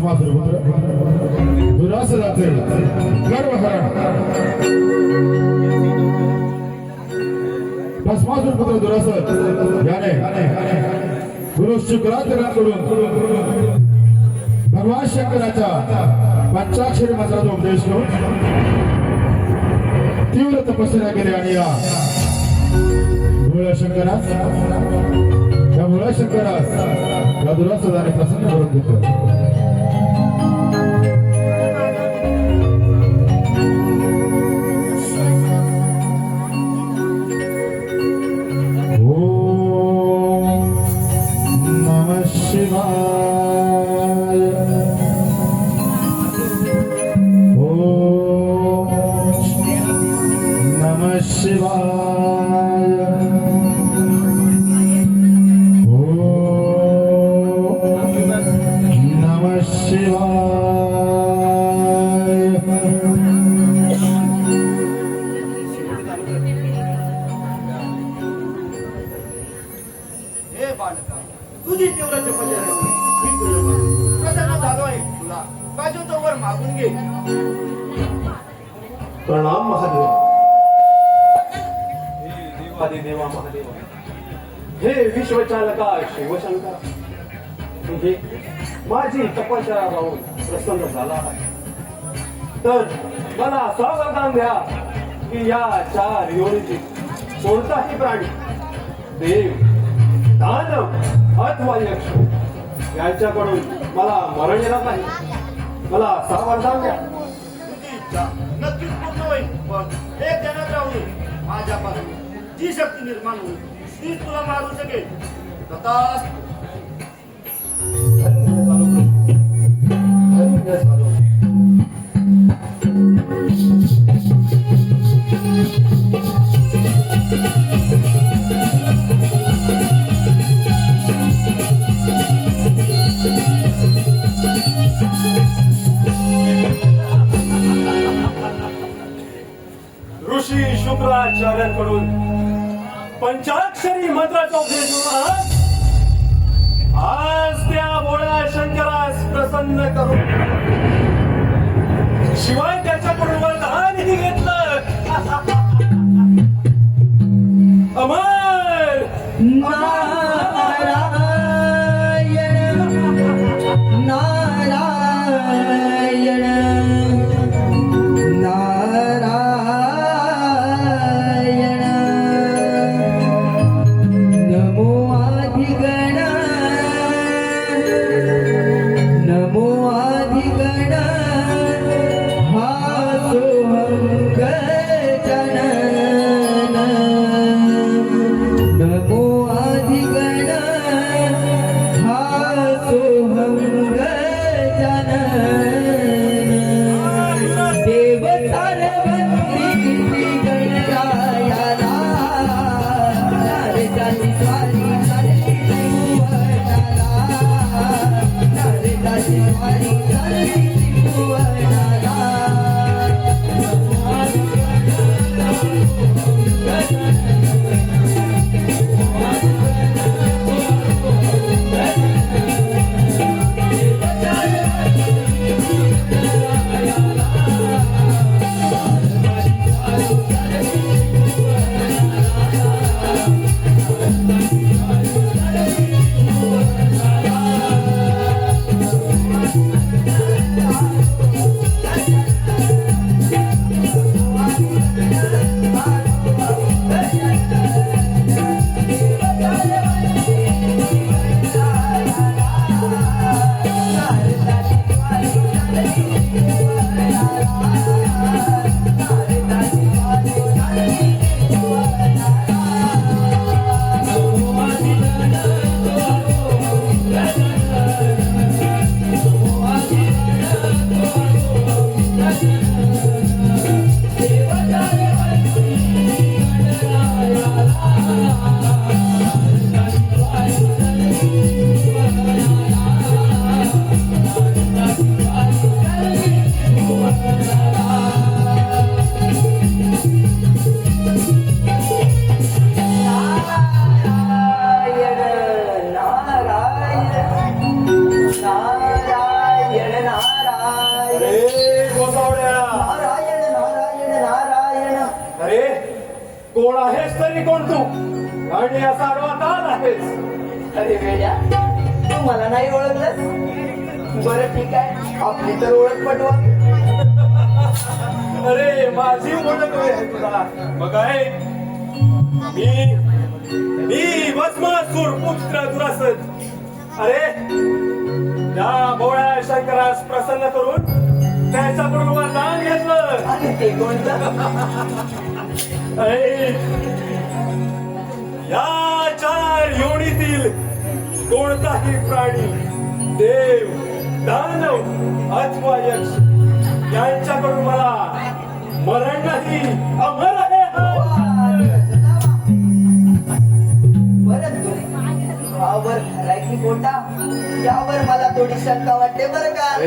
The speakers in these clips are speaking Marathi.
भस्मासुर पुत्र दुरासदाचे गर्वहरण भस्मासुर पुत्र दुरासद याने गुरु शुक्राचार्यांकडून भगवान शंकराच्या पंचाक्षरी मंत्राचा उपदेश करून तीव्र तपस्या केली आणि या भोळ्या शंकरास या दुरासदाने प्रसन्न करून घेतलं. तुझी तीव्र प्रसन्न झालो आहे तुला बाजू तो वर मागून घे. प्रणाम महादेव. हे देवा महादेव, हे विश्वचालका शिवशंकर, तुझे माझी तपस्या राहून प्रसन्न झाला आहे तर मला सावधान द्या की या 4 योनीची कोणताही प्राणी देव दानव अथवा यक्ष यांच्याकडून मला मरण येणार नाही. मला सावधान द्या. तुझी इच्छा नक्कीच पूर्ण होईल पण एक ध्यानात राहू दे, माझ्यापासून जी शक्ती निर्माण होईल तीच तुला मारू शकेल. तथास्तु. ऋषी शुक्राचार्यांकडून पंचाक्षरी मंत्राचा उपदेश होऊन आज त्या भोळ्या शंकरास प्रसन्न करून शिवाय त्याच्याकडून वरदानही घेतलं. अमर नारायण नमो आदिगण हा सोहम गजानन. नमो आदिगण हा सोहम गजानन. देव सार्वत्री गणरायाला नारदाची स्वारी चालली त्रिभुवनाला. नारदाची स्वारी चालली त्रिभुवनाला. आणि असा आडवा ताल आहेस. अरे वेड्या, तू मला नाही ओळखलंस? बरं ठीक आहे, आपली तर ओळख पटवा. अरे माझी ओळख आहे तुला. मग आहे मी भस्मासूर पुत्र दुरासद. अरे त्या भोळ्या शंकरास प्रसन्न करून त्याच्याकडून वरदान घेतलं. आणि ते कोणतं? अरे या 4 योनीतील कोणताही प्राणी, देव, दानव अथवा यक्ष यांच्याकडून मला मरण नाही, अमर आहे. परंतु यावर खराय की खोटा, यावर मला थोडी शंका वाटते बरं का. ए,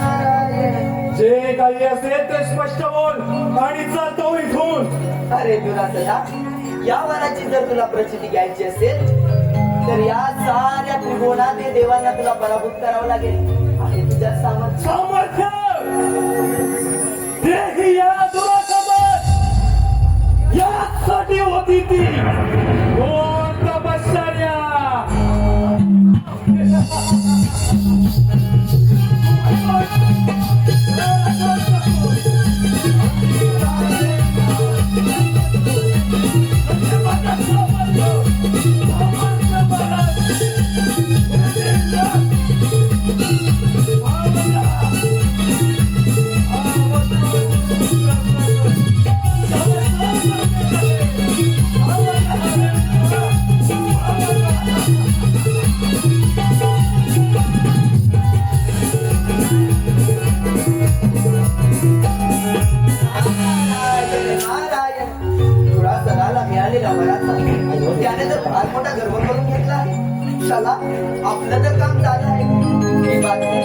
नारायण. जे काही असेल ते स्पष्ट बोल आणि चालतो इथून. अरे दुरासदा, या वराची जर तुला प्रचिती घ्यायची असेल तर या साऱ्या त्रिकोणाने देवांना तुला पराभूत करावं लागेल. आहे तुझ्या सामर्थ्य. सामर्थ्य देही या दुरासोबत यासाठी होती ती कोण तपश्चर्या. नारायण. दुरासदाला मिळालेला वराचा त्याने जर फार मोठा गर्व करून घेतला आहे. चला, आपलं तर काम झालं आहे. ही बातमी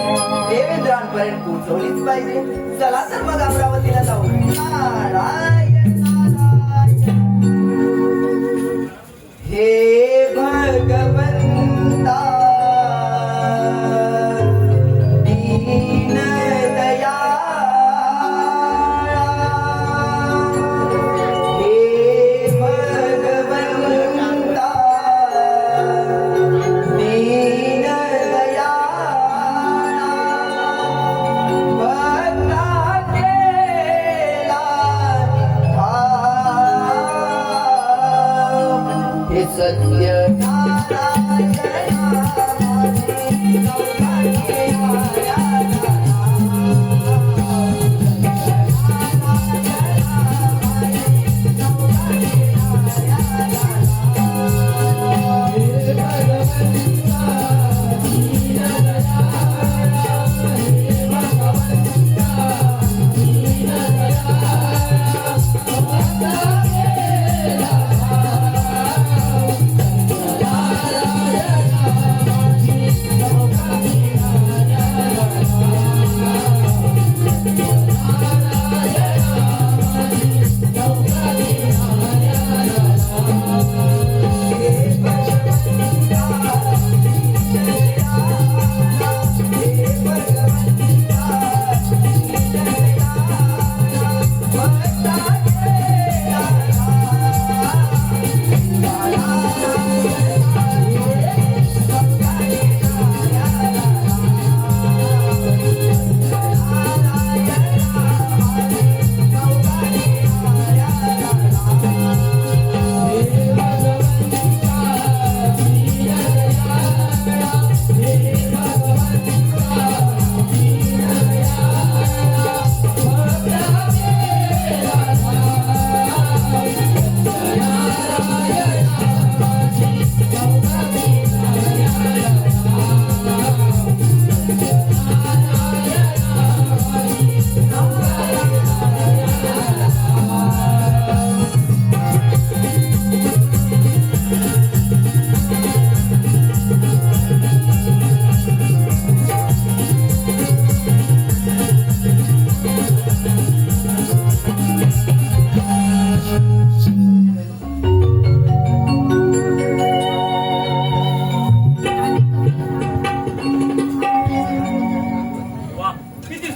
देवेंद्रांपर्यंत पोहोचवलीच पाहिजे. चला तर मग अमरावतीला जाऊ. नारायण नारायण. हे भगवंता दीन दया, हे भगवंता दीन दया, भक्ता केला हे सत्य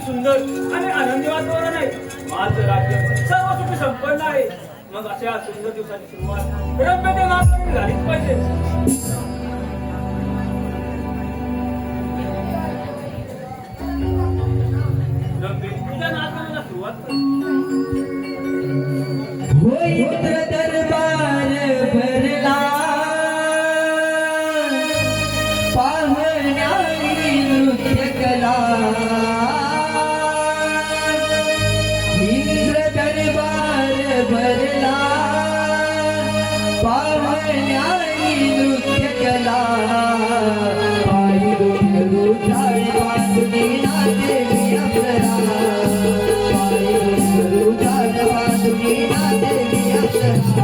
सुंदर आणि आनंदी वातावरण आहे. माझं राज्य सर्व सुखी संपन्न आहे. मग अशा सुंदर दिवसाची सुरुवात रम्य नाचाने झालीच पाहिजे. रम्य तुझ्या नाचाला सुरुवात कर. होईल दरबार भरला पाहण्याची नृत्य कला इंद्र दरबार भरला पाहण्याची नृत्य कला पायी डोंगरू झाड बांधून नाचेली अप्सरा पायी डोंगरू झाड बांधून नाचेली अप्सरा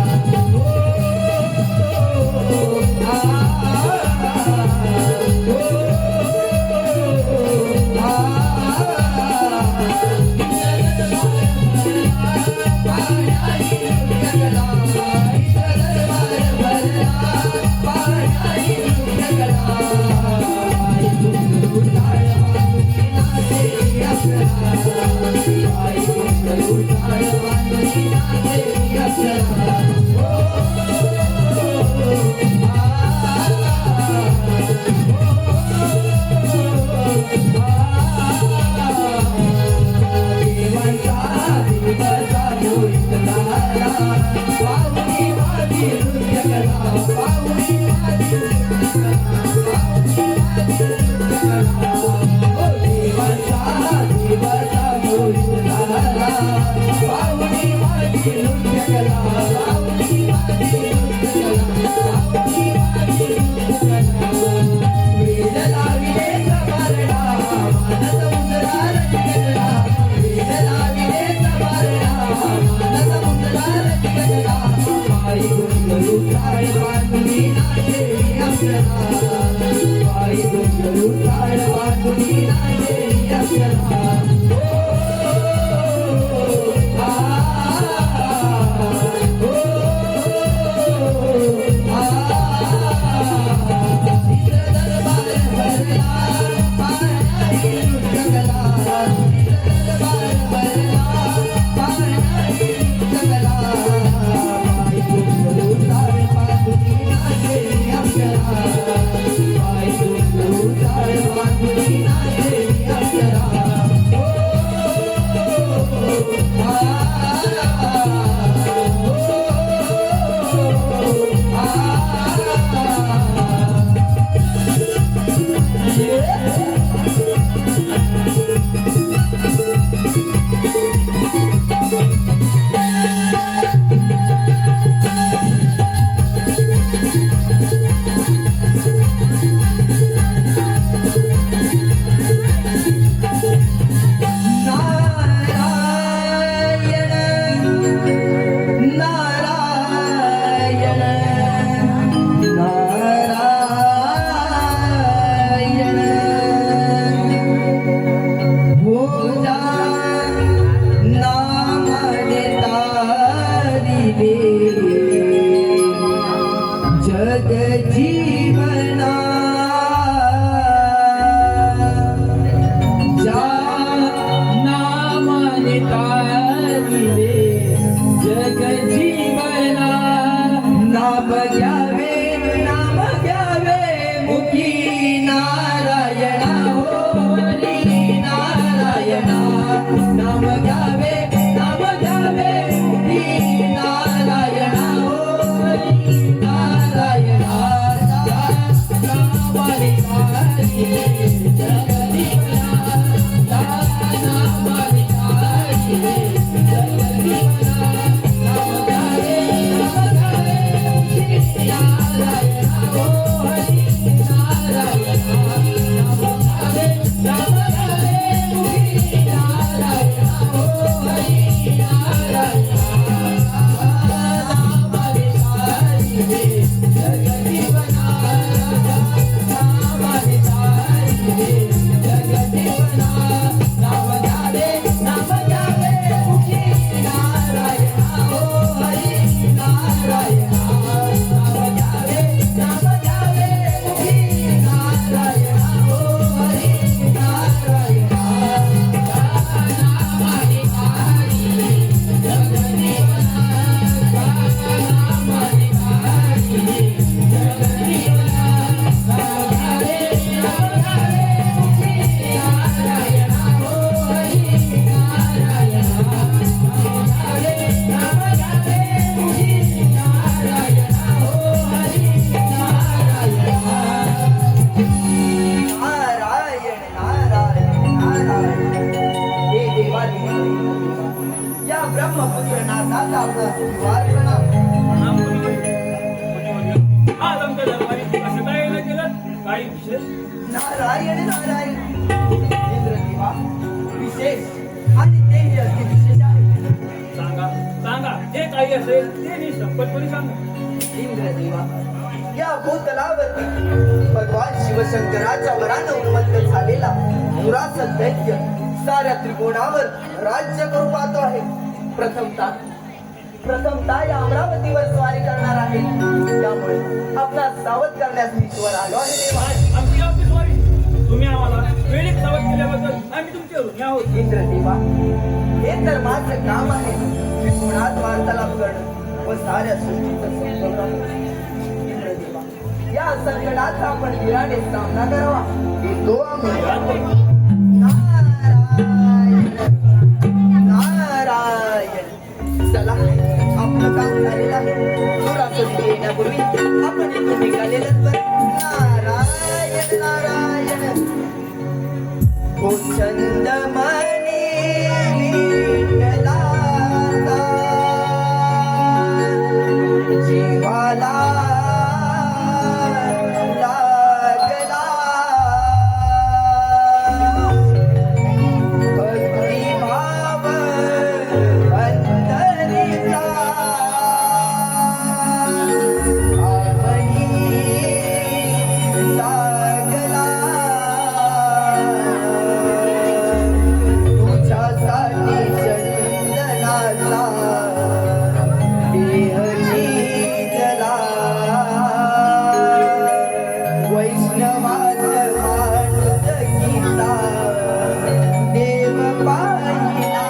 या ब्रह्मपुत्र नाथाचा आपला द्वार प्रणाम. आज आमच्या दरबारी असं काय केलं? काही विशेष? नारायण नारायण. इंद्रदेवा विशेष आणि तेही अगदी विशेष आहे. सांगा सांगा, जे काही असेल ते निसंकल्पणे सांगा. इंद्रदेवा, या भूतलावरती भगवान शिवशंकराच्या वरानं उन्मत्त झालेला मुरासल दैत्य साऱ्या त्रिकोणावर राज्य करू पाहतो आहे. प्रथमतः या अमरावतीवर स्वारी करणार आहे. त्यामुळे आपला सावध करण्यास मी ईश्वर आलो आहे देवा. आमची आमची स्वारी. तुम्ही आम्हाला वेळेत सावध केल्याबद्दल आम्ही तुमचे ऋणी आहोत. इंद्रदेवा, हे तर माझं काम आहे. त्रिकोणात वार्तालाप करणं व साऱ्या सृष्टीचं समतोल राखणं. इंद्रदेवा, या संकटाचा आपण विराने सामना करावा. येतो आम्ही. नारायण. चला, आपलं काम झालेलं आहे. सुरासुरी येण्यापूर्वी आपण इथून निघालेलंच बरं. नारायण नारायण. ओ चंदमणी विठ्ठला, जीवाला लागला भक्तिभाव अंतरीचा. आवडी लागला तुझ्यासाठी चंदनाचा देह झिजला. वैष्णवाच माणूस गीता देव पाहिला.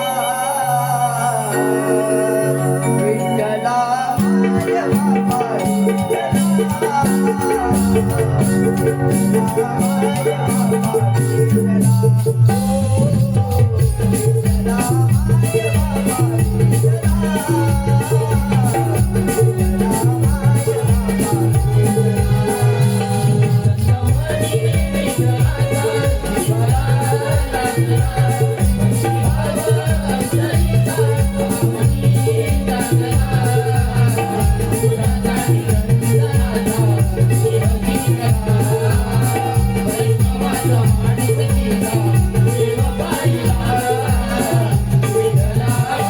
विठ्ठला माझ्या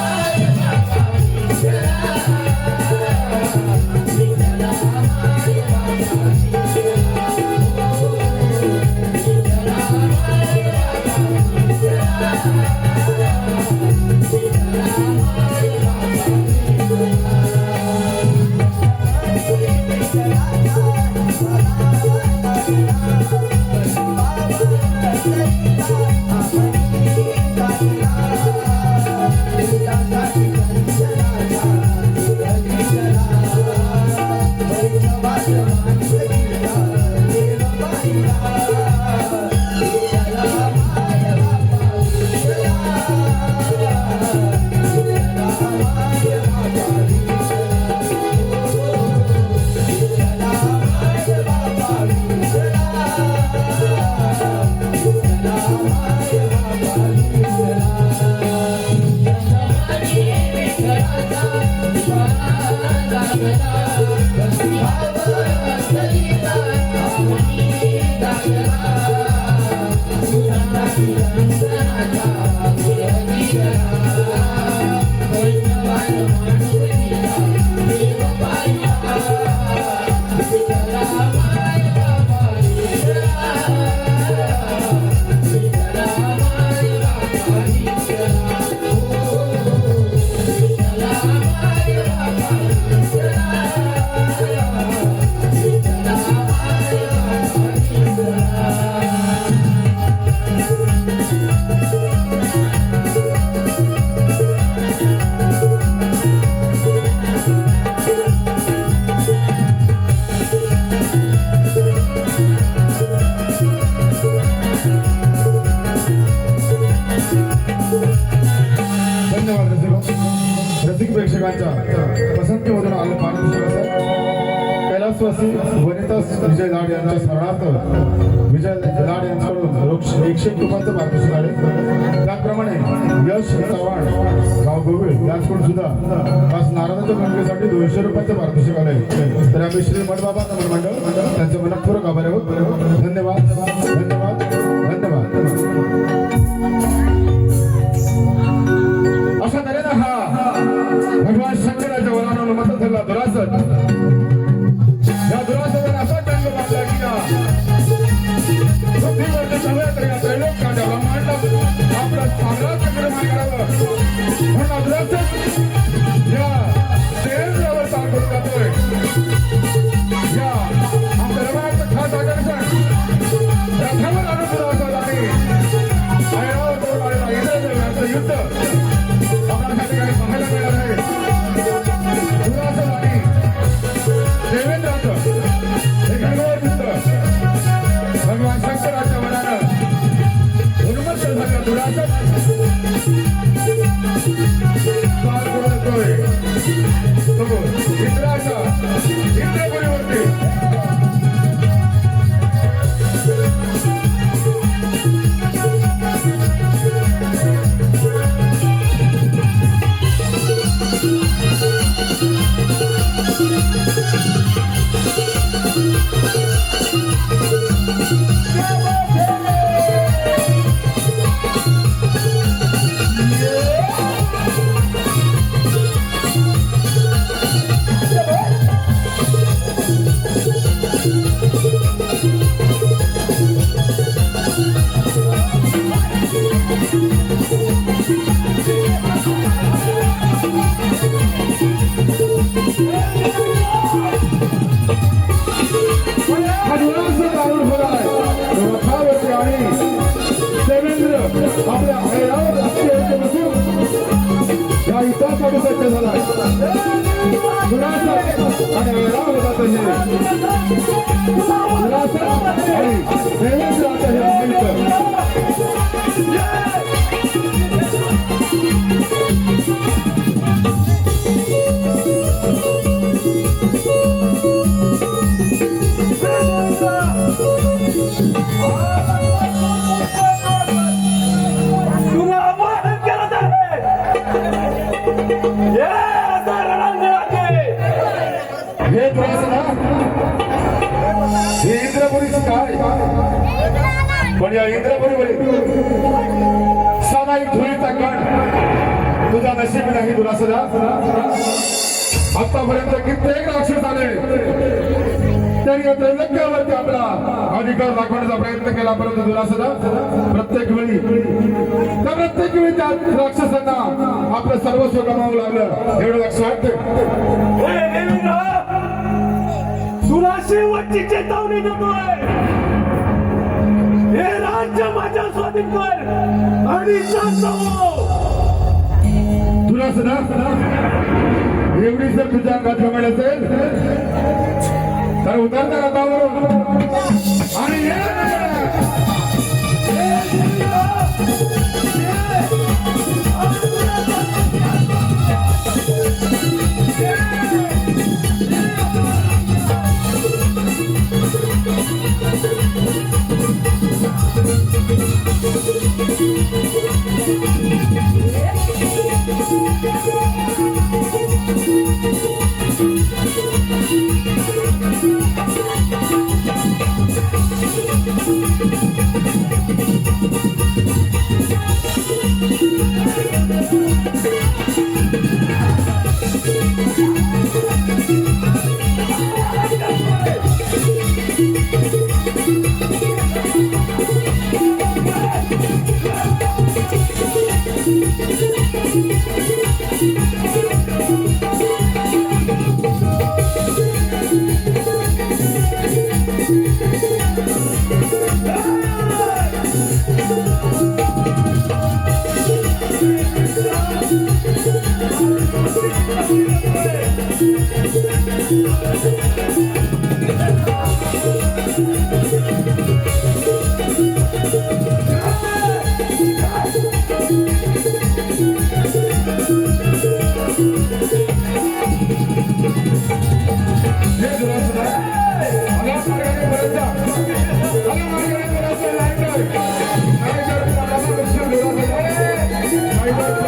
बाबा, विठ्ठला माझ्या बाबा, रसिक प्रेक्षकांच्या पसंतीमधून आलं पाणी कैलासवासी वनिता विजय लाड यांच्या स्मरणार्थ विजय लाड यांच्याकडून 101 रुपयांचं पारितोषिक आहे. त्याप्रमाणे यश हर्ष चव्हाण गाव गोविल याचकडून सुद्धा आज नारदाच्या भूमिकेसाठी 200 रुपयाचं पारितोषिक आलंय. तर आम्ही श्री मठबाबा नमन मंडळ त्यांचे मनपूर्वक आभार आहोत. धन्यवाद धन्यवाद धन्यवाद. अशा तऱ्हेनं हा भगवान शंकराच्या वरानं मत झाला दुरासद. या दुरासदाने असा जन्म बांधला की या पृथ्वीवरच्या सगळ्या तरी त्रैलोक्याच्या ब्रह्मांडात आपलं साम्राज्य निर्माण करावं म्हणून दुरासद या देवेंद्रावर ताण करून जातोय. या आमच्या रमाचं खास आकर्षण रथावर आणून दुरासद आणि ऐरावर करून आलेला इंद्रदेवाचं युद्ध आपल्याला काही पाहायला मिळालं आहे. दुरासद आणि देवेंद्राचं हे घडवळ युद्ध भगवान शंकराच्या मनानं उन्मत्त झालेला दुरासद पार करून येतोय. तो इंद्राच्या इंद्रपुरीवरती आपल्या ऐरावर हत्ती बसून या युद्धासाठी सज्ज झाला. दुरासद आणि ऐरावर जात दुरासद आणि देवेंद्र आता हे महायुद्ध हे दुरासदा हे इंद्रपुरीचं काय पण या इंद्रपुरीवरील साधा एक धुळीचा कण तुझा नशीब नाही दुरासदा. आतापर्यंत कित्येक राक्षस आले त्यांनी त्रैलोक्यावरती आपला अधिकार दाखवण्याचा प्रयत्न केला परंतु दुरासदा प्रत्येक वेळी त्या राक्षसांना आपलं सर्वस्व गमावं लागलं. एवढं लक्षात तुला शेवटची चेतावणी देतोय. हे राज्य माझ्या स्वाधीन कर आणि शांत हो. दुरासदा एवढी जर तुझ्या अंगात जमेल असेल तर उतरता रथावरून आणि Hey!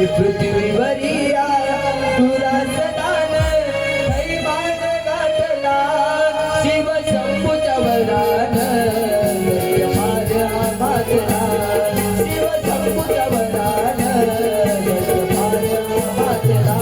पृथ्वीवरिया दुरासदान हैमान गाठला शिव शंभूच्या वरान यमार माजला शिव शंभूच्या वरान यमार माजला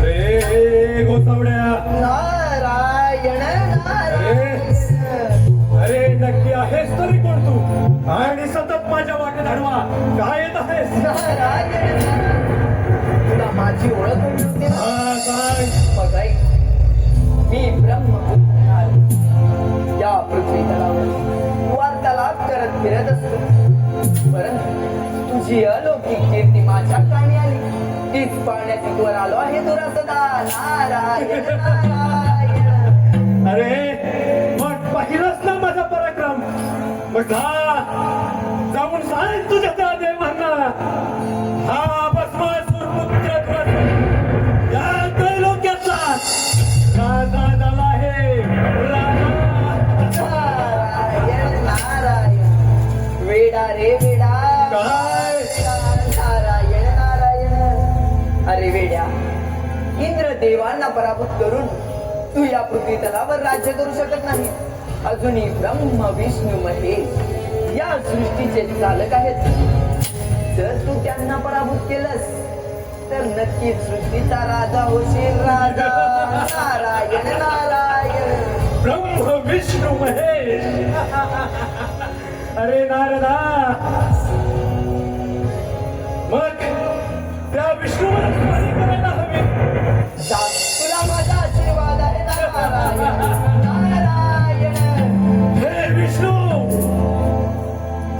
अरे गोसावड्या, नारायण अरे नक्की आहेस तरी कोण तू? आणि सतत माझ्या वाटे धाडवा काय येत आहेस? नारायण तुला माझी ओळख होती ना? हा, काय? बघ ऐक, मी ब्रह्मपुत्र या पृथ्वी तलावर वार्तालाप करत फिरत असतो, परंतु तुझी अलौकिक कीर्ती माझ्या कानी आली, तीच पाहण्यासाठी वर आलो आहे तुला सदा. नारायण नारायण. अरे मग पाहिलंच ना माझा पराक्रम, मग जा, जाऊन सांग तुझ्या त्या देवांना हा भस्मासूर पुत्र तुला या त्रैलोक्याचा राजा झाला आहे. राजा नारायण नारायण. वेडा रे वेडा. काय? नारायण नारायण. अरे वेड्या, इंद्रदेवांना पराभूत करून तू या पृथ्वी तलावर राज्य करू शकत नाही. अजूनही ब्रह्म विष्णू महेश या सृष्टीचे चालक आहेत. जर तू त्यांना पराभूत केलंस तर नक्कीच सृष्टीचा राजा होशील. राजा. नारायण नारायण. ब्रह्म विष्णू महेश. अरे नारदा, मग त्या विष्णूवर स्वारी करायला हवी. तुला माझा आशीर्वाद आहे. नारायण नारायण. हे विष्णू,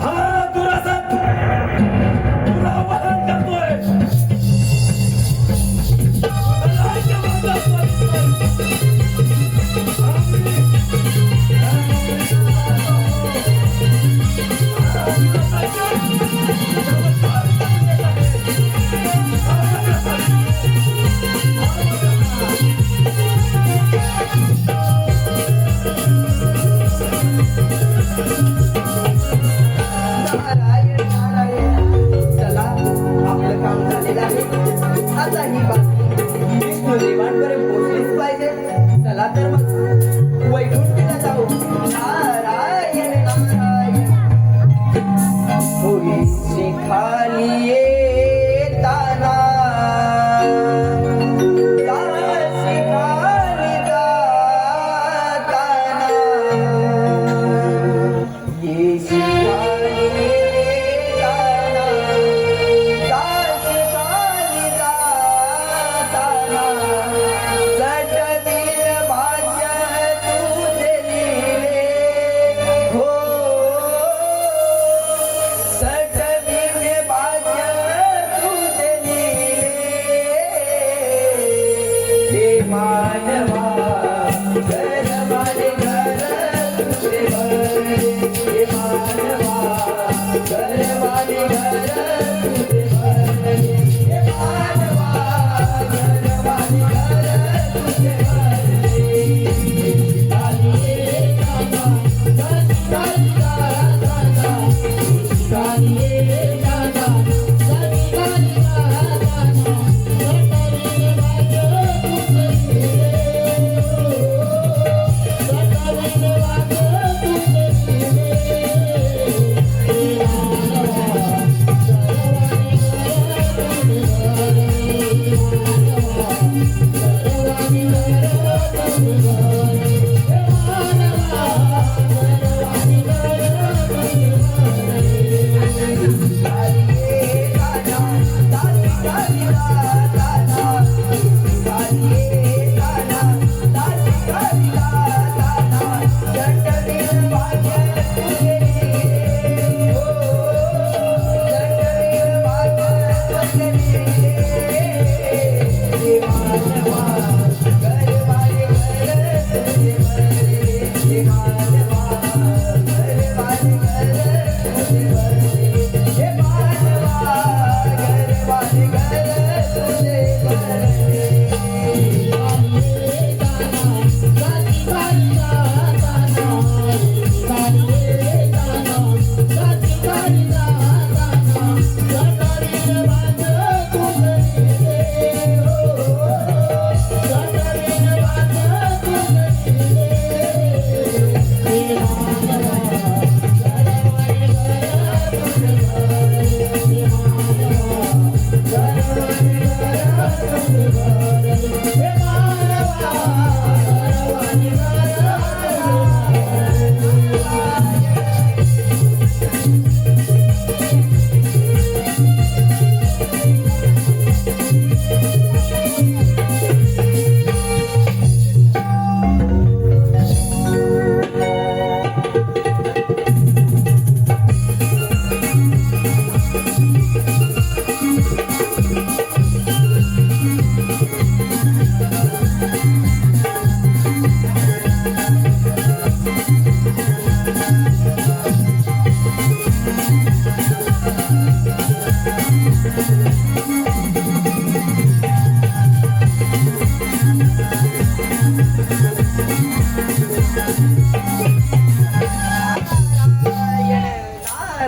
हा दुरासत तुला वहन करतोय.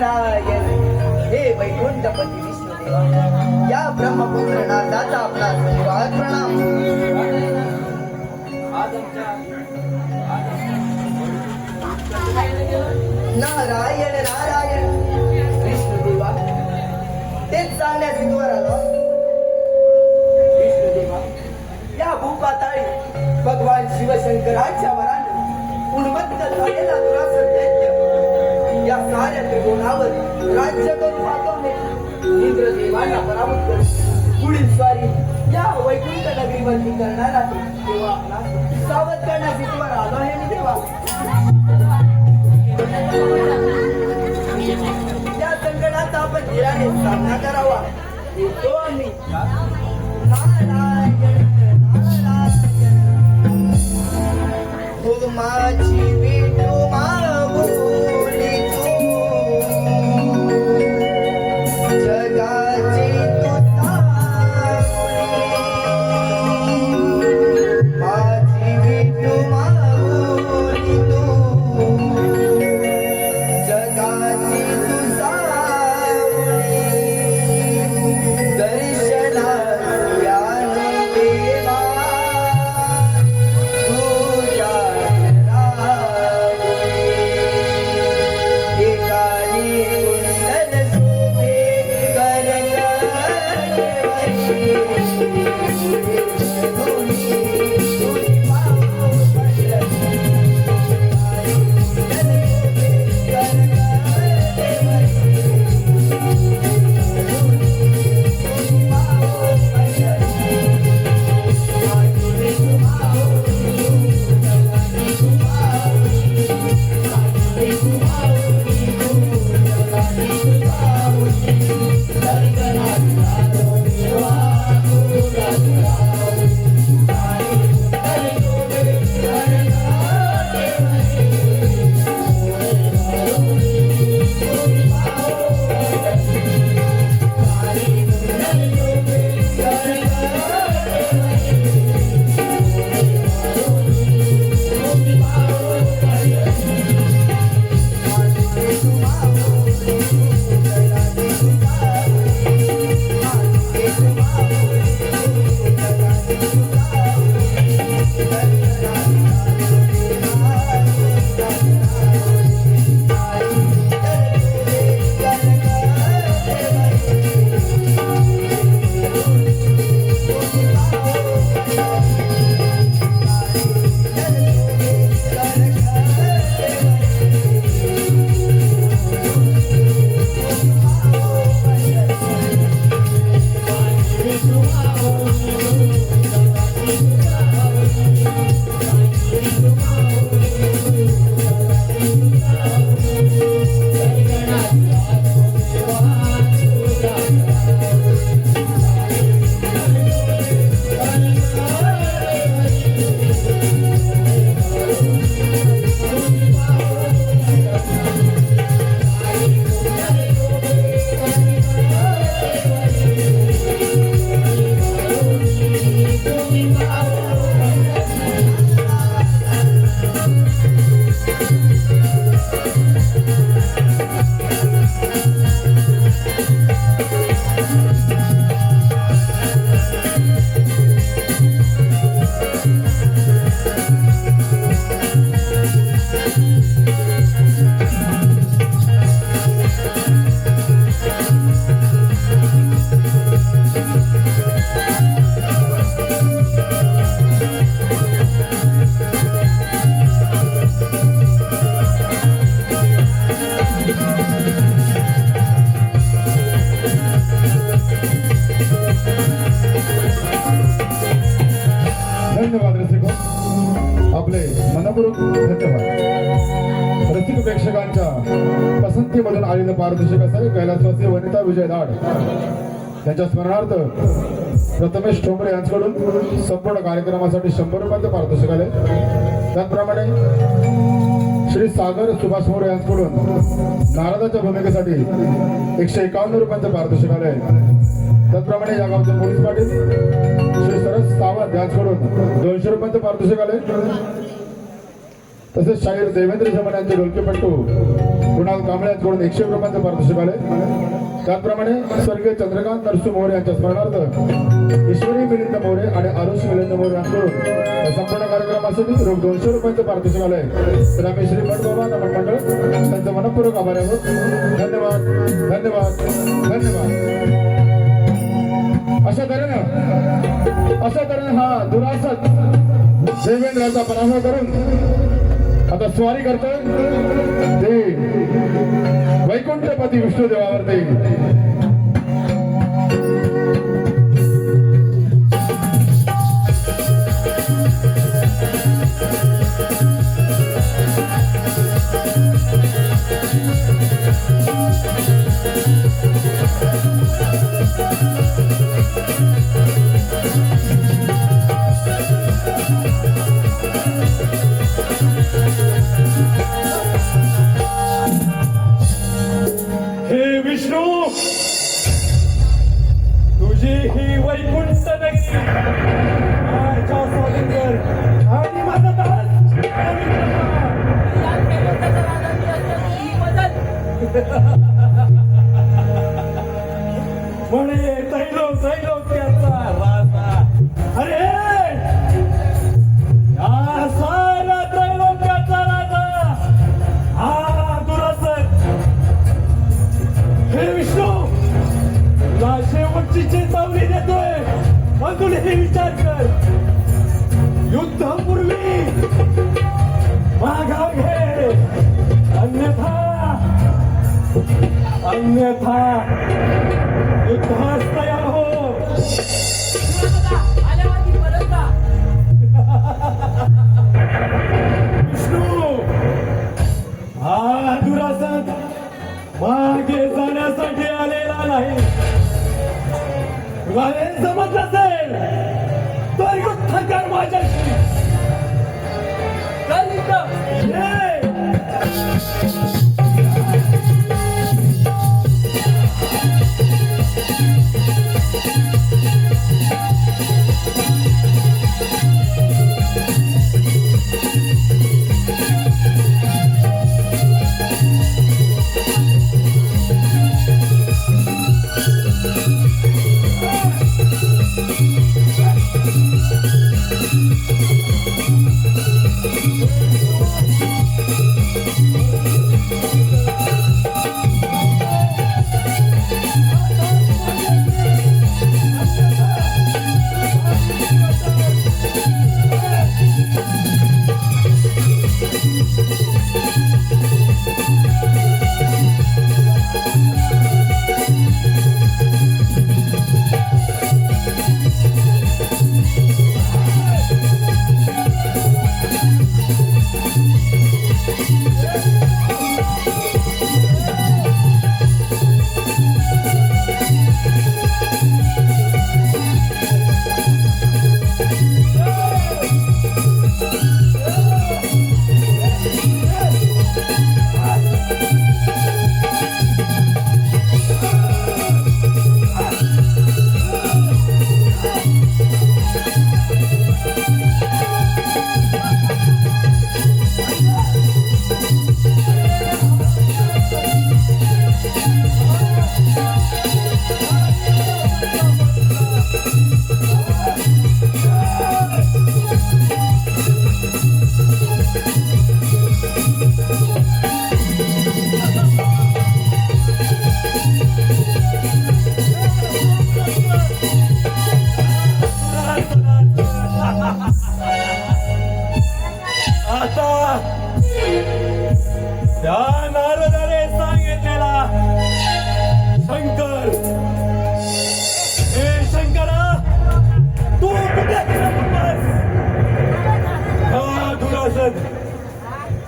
नारायण हे वैकुंठपती विष्णुदेवा या ब्रह्मपुत्र नाथाचा आपला धन्यवाद प्रणाम. नारायण नारायण विष्णुदेवा तेच सांगण्याचे द्वार आलो. विष्णुदेवा या भूपाताळी भगवान शिवशंकराच्या वराने उन्मत्त झालेला दुरासर दैत्य या साऱ्या त्रिकोणावर राज्य करू पाठवणे इंद्रदेवाला पराभूत करू पुढील स्वारी या वैकुंठ नगरीवरती करणार आहे. तेव्हा आपला सावध करण्याचे द्वार आलो आहे मी देवा. त्या संकटाचा आपण धीराने सामना करावा. येतो आम्ही. नारायण नारायण हो माझी विठू माऊली तू जगाची तू सावली. माझी विठू माऊली तू जगाची तू सावली. दर्शनास याने देवा तुझ्या रावे. एकानी कुंडल शोभे धन्यवाद रसिको, आपले मनपूर्वक धन्यवाद. रसिक प्रेक्षकांच्या पसंतीमधून आलेलं पारदर्शक असे कैलासवासी वनिता विजय दाड त्यांच्या स्मरणार्थ प्रथमेश ठोंबरे यांच्याकडून संपूर्ण कार्यक्रमासाठी 100 रुपयांचे पारितोषिक आले. त्याचप्रमाणे श्री सागर सुभाष मोरे यांच्याकडून नारदाच्या भूमिकेसाठी 151 रुपयांचे पारितोषिक आले. त्याचप्रमाणे या गावचे पोलीस पाटील श्री सरस सावंत यांच्याकडून 200 रुपयांचे पारितोषिक आले. तसेच शाहीर देवेंद्र जमन यांचे ढोलकीपट्टू कुणाल कांबळे यांच्याकडून 100 रुपयांचे पारितोषिक आले. त्याचप्रमाणे स्वर्गीय चंद्रकांत नरसू मोरे यांच्या स्मरणार्थ ईश्वरी मिलिंद मोरे आणि आरुष मिलिंद मोरे यांच्याकडून या संपूर्ण कार्यक्रमासाठी रोख 200 रुपयांचे पारितोषिक आले. तर आम्ही श्री बाबा नमन मंडळ त्यांचे मनपूर्वक आभार आहोत. धन्यवाद धन्यवाद धन्यवाद. अशा तऱ्हेने हा दुरासत देवेंद्राचा पराभव करून आता स्वारी करतोय ते वैकुंठपती विष्णुदेवावरती. हे विष्णू, तुझी ही वैकुंठ नगरी माझ्या स्वातंत्र्य आणि माझा दास म्हणे त्रैलोक्याचा राजा. अरे या साऱ्या त्रैलोक्याचा राजा हा दुरासत. हे विष्णू, तुला शेवटची चेतावणी देतोय. अजून हे विचार कर, युद्धापूर्वी माघार घे, अन्यथा युद्धास तयार हो. विष्णू, हा दुरासत मागे जाण्यासाठी आलेला नाही. तुला हे जमत नसेल तर युद्ध कर माझ्याशी. ये.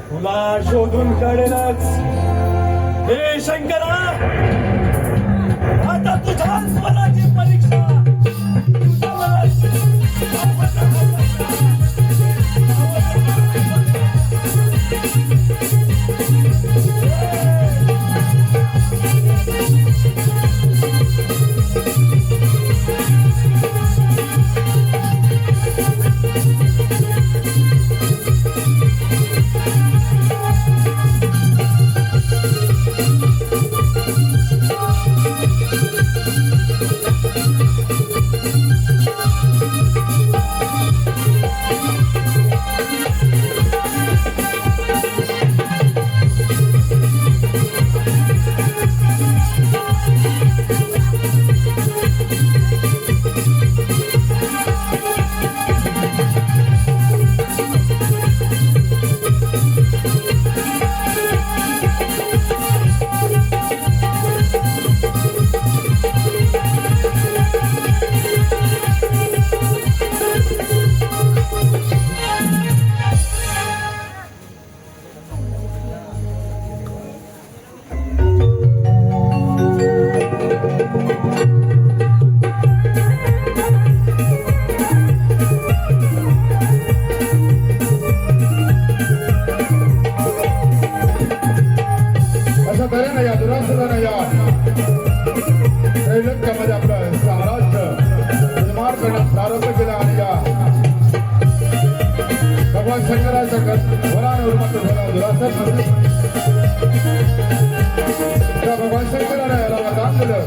तुला शोधून काढेलच. हे शंकरा, आता तुझ्या मनाची परीक्षा तुझ्या मनाची. दुरासन त्या भगवान शंकराने याला वरदान दिलं.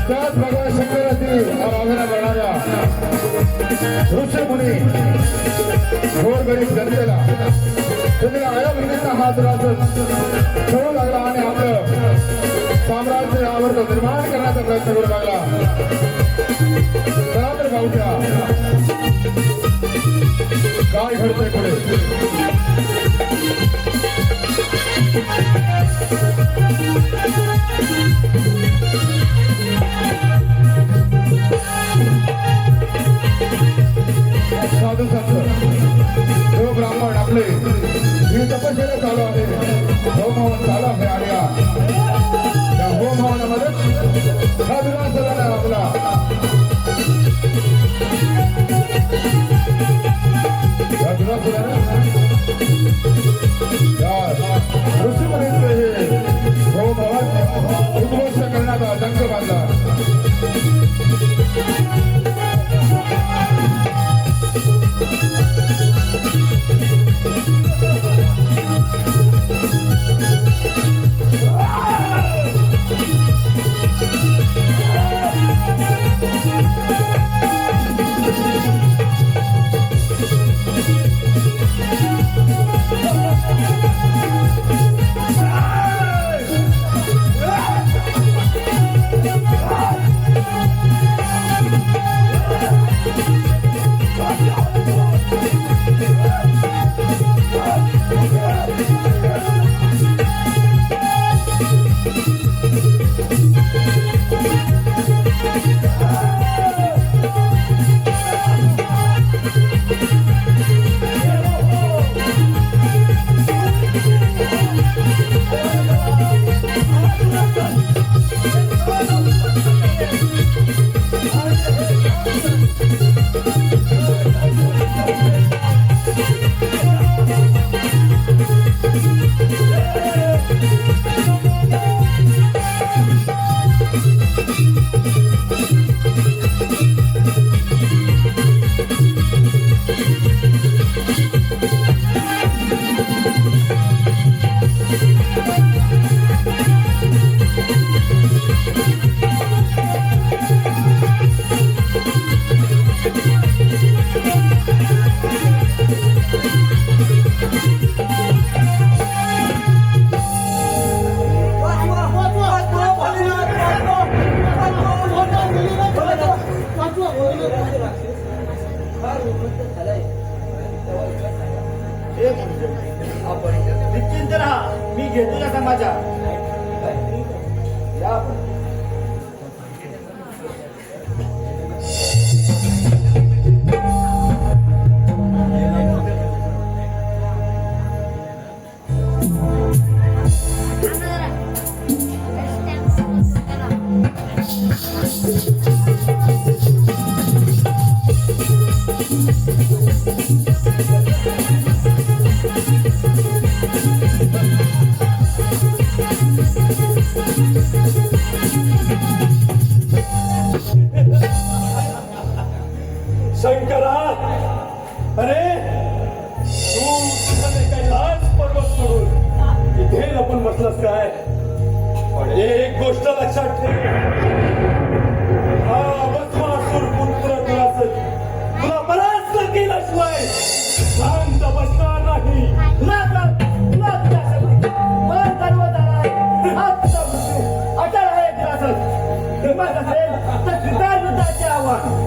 त्याच भगवान शंकराची आराधना करणाऱ्या ऋषीमुनी घोर गरीब जनतेला त्यांना आया महिन्याचा हात करू लागला आणि आपलं साम्राज्य यावर निर्माण करण्याचा प्रयत्न करू लागला. तर भाऊच्या काय घडतंय पुढे साधू संत जो ब्राह्मण आपले ही तपश्चर्या चालू आहे होम हवन चालू आहे आणि त्या होम हवनामध्ये हा दुरासनाने आपला या दुरासनाने ऋषीमुनींचे हे होम हवन उद्ध्वस्त करण्याचा डंक बांधला. निश्चिंत राहा, मी घेतो या समाजा. शंकरा, अरे तू तुझं कैलास पर्वत सोडून इथे लपून बसलास काय? पण एक गोष्ट लक्षात ठेव, हा भस्मासूर पुत्र तुला परास्त केल्याशिवाय शांत बसणार नाही. अटळ आहे ग्रासत. हिंमत असेल तर स्वीकार युद्धाचे आव्हान.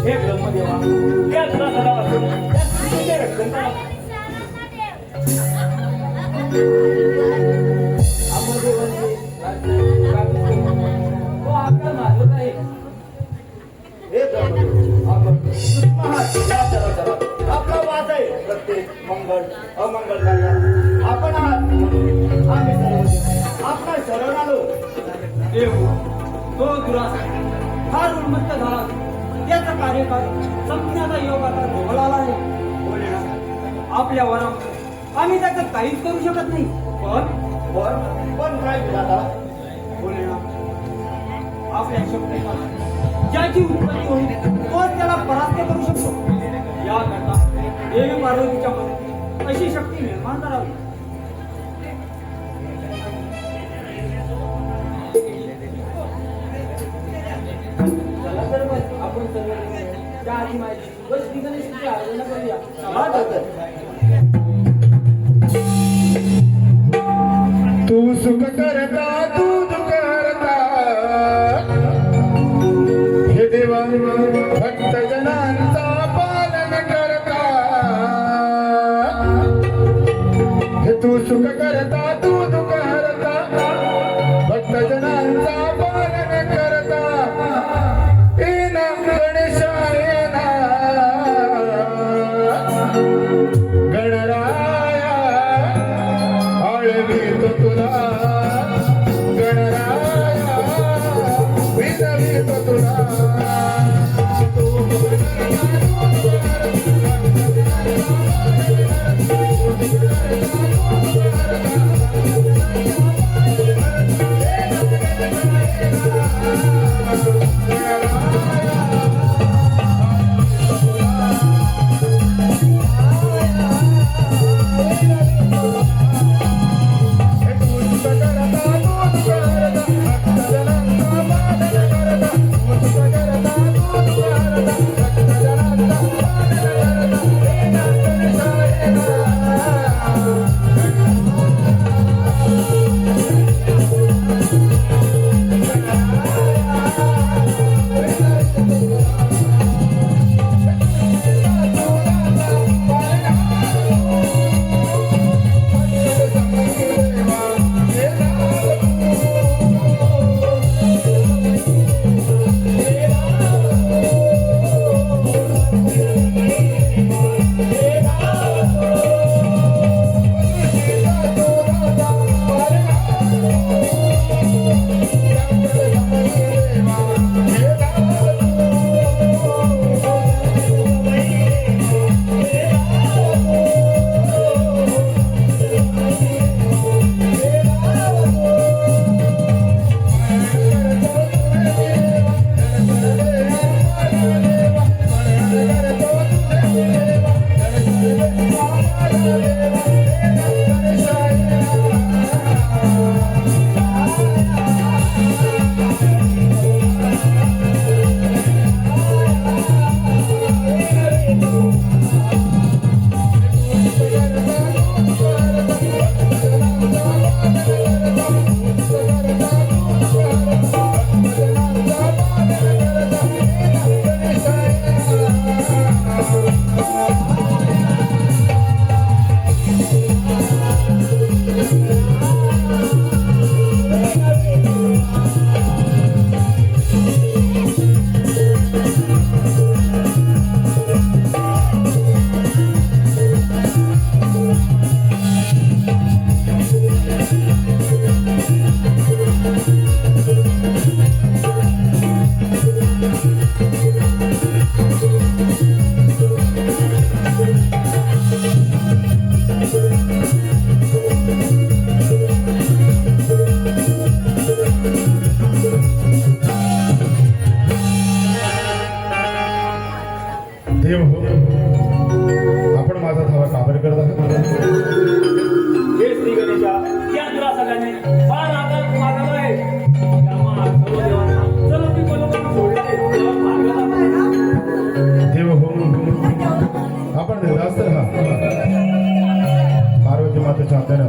हे ब्रह्मदेवा त्या तुला सदा वाचून त्या सृष्टीचे रक्षण करा. तो आपला मालक आहे. हे ब्रह्मदेव, आपण सूक्ष्म आहात या चराचरात. आपला वास आहे प्रत्येक मंगळ अमंगळ कार्यात. आपण आहात म्हणून आम्ही सर्व आपला शरण आलो. देव तो दुरासा फार उन्मत्त झाला. त्याचा कार्यकाळ संपण्याचा योग आता जवळाला आहे. आपल्या वरात आम्ही त्याचं काहीच करू शकत नाही. पण काय विधाता? आपल्या शक्तीला ज्याची उत्पत्ती होईल तोच त्याला परास्त करू शकतो. याकरता देवी पार्वतीच्या मध्ये अशी शक्ती निर्माण करावी. चला तर बस आपण सर्व त्या आधी माहिती बस गणेशाची आराधना करूया. तू सुख करता तू दुःख करता हे देवा भक्त जनांचा पालन करता. हे तू सुख करता तू दुःख हरता भक्त जनांचा पालन करता. येना गणेशा येना गणराया आळवीतो तुला देव हो, आपण माझा धावा काबर करत आहात? हे श्री गणेशा, या त्रासाने फार आघात मागवला आहे. त्यामुळे सर्व देवांना सर्व ती बरोबर सोडले तेव्हा मार्गाला देव हो, आपण निर्धास्त राहा. पार्वती मातेच्या हातानं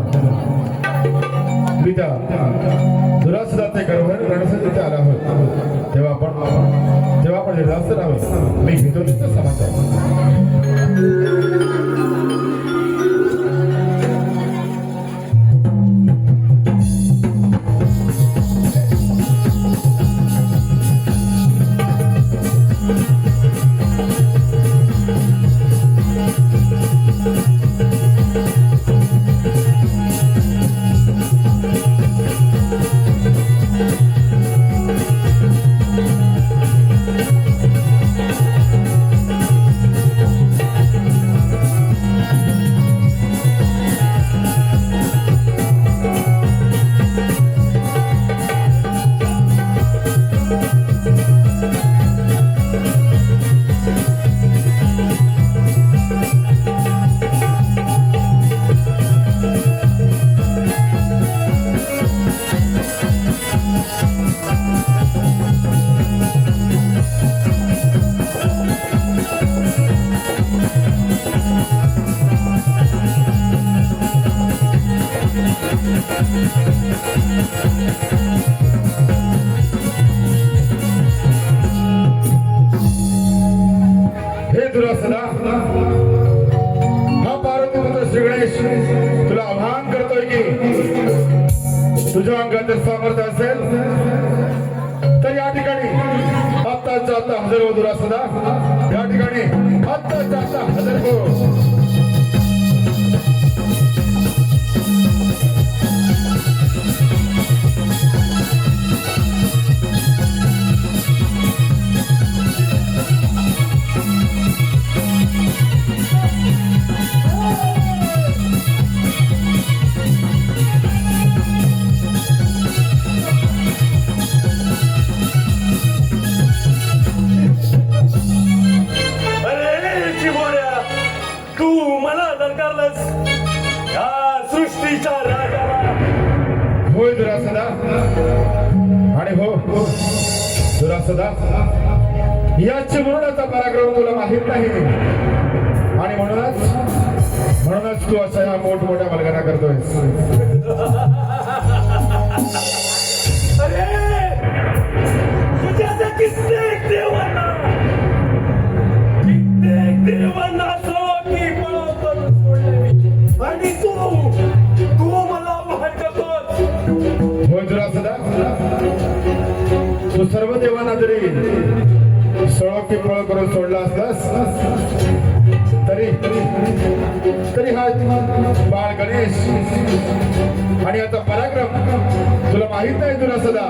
मी त्या दुरासदाचे गर्भर रणसंधीचे आला आहोत. तेव्हा आपण निर्धास्त राहावे. मी घेतो तिथं समाचार. हे दुरासदा, हा पार्वती पुत्र श्री गणेश तुला आवाहन करतोय की तुझ्या अंगात जर सामर्थ्य असेल तर या ठिकाणी आत्ताच्या आता हजर हो. दुरासदा, या ठिकाणी आत्ताच्या आता हजर हो. अरे चिमोऱ्या, तू मला दरकारलंस या सृष्टीच्या राजाला. होय दुरासदा, आणि हो दुरासदा, या चिमरुडाचा पराक्रम तुला माहित नाही आणि म्हणूनच तू अशा या मोठमोठ्या वल्गना करतोयस. अरे तुझ्या कित्येक देवांना सवकी पळवून करून सोडले आणि तू मला वाटतोस. होय दुरासदा, तू सर्व देवांना जरी सळोकी पळ करून सोडला असलास तरी हा बाळ गणेश आणि आता पराक्रम तुला माहित नाही दुरासदा.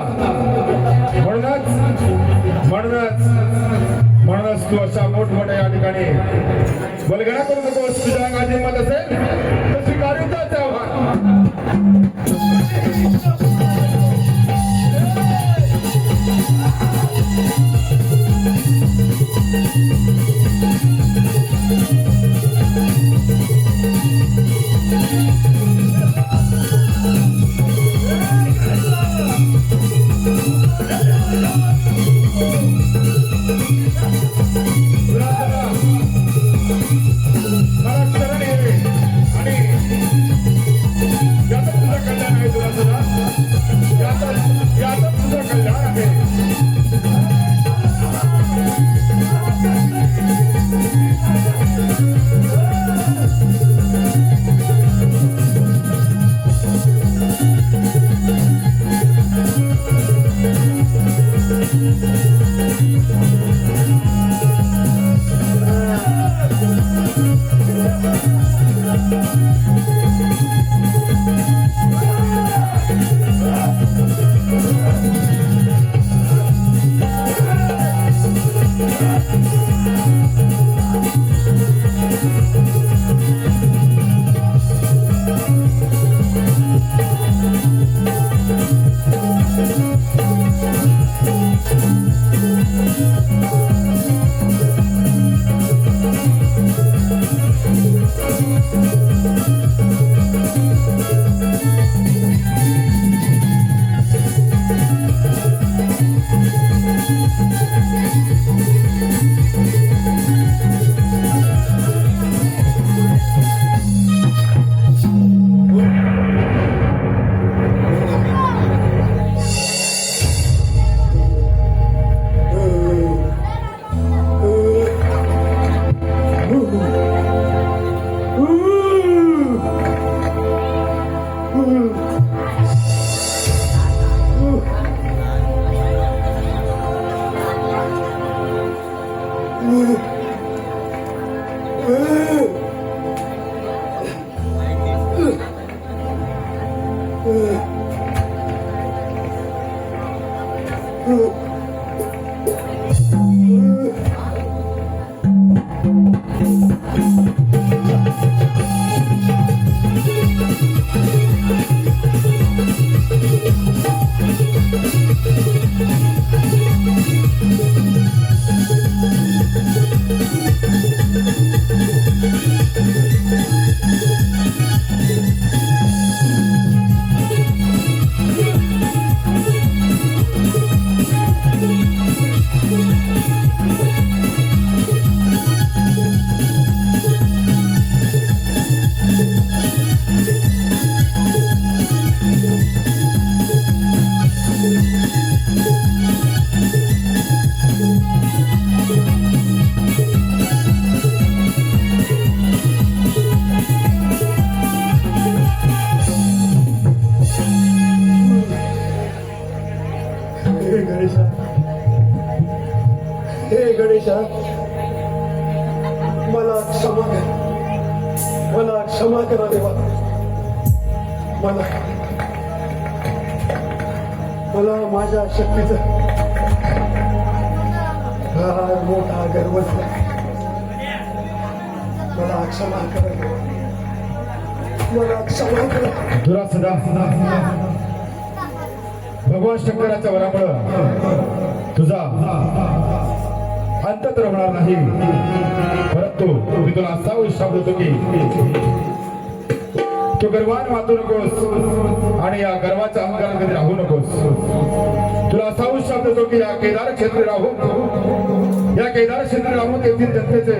म्हणूनच तू अशा मोठमोठ्या या ठिकाणी बलगणा करू नकोस. तुझ्या अंगात हिंमत असेल तर स्वीकारून जा ते आव्हान. हे गणेशा, मला क्षमा कर, मला क्षमा करा देवा. मला माझ्या शक्तीचा फार मोठा गर्व झाला. मला क्षमा करा देवा, मला क्षमा करा. दुरासदा भगवान शंकराच्या वरामुळं तुझा अंत तर होणार नाही, परंतु मी तुला असा विश्वास देतो की तू गर्वान वाचू नकोस आणि या गर्वाच्या अहंकारात कधी राहू नकोस. तुला असा विश्वास देतो की या केदार क्षेत्री राहून तेथील जनतेचे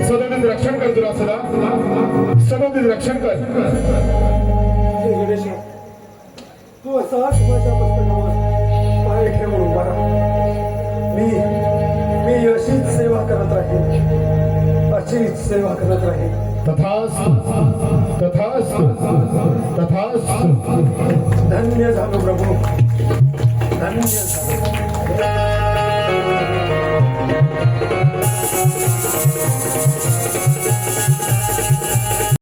सदोदित रक्षण कर. तुला सदा सदोदित रक्षण कर. तू असाच माझ्या पुस्तकावर पाय ठेवून उभा राहा. मी अशीच सेवा करत राहील, अशीच सेवा करत राहील. तथास्तु तथास्तु तथास्तु. धन्य झालो प्रभू, धन्य झालो.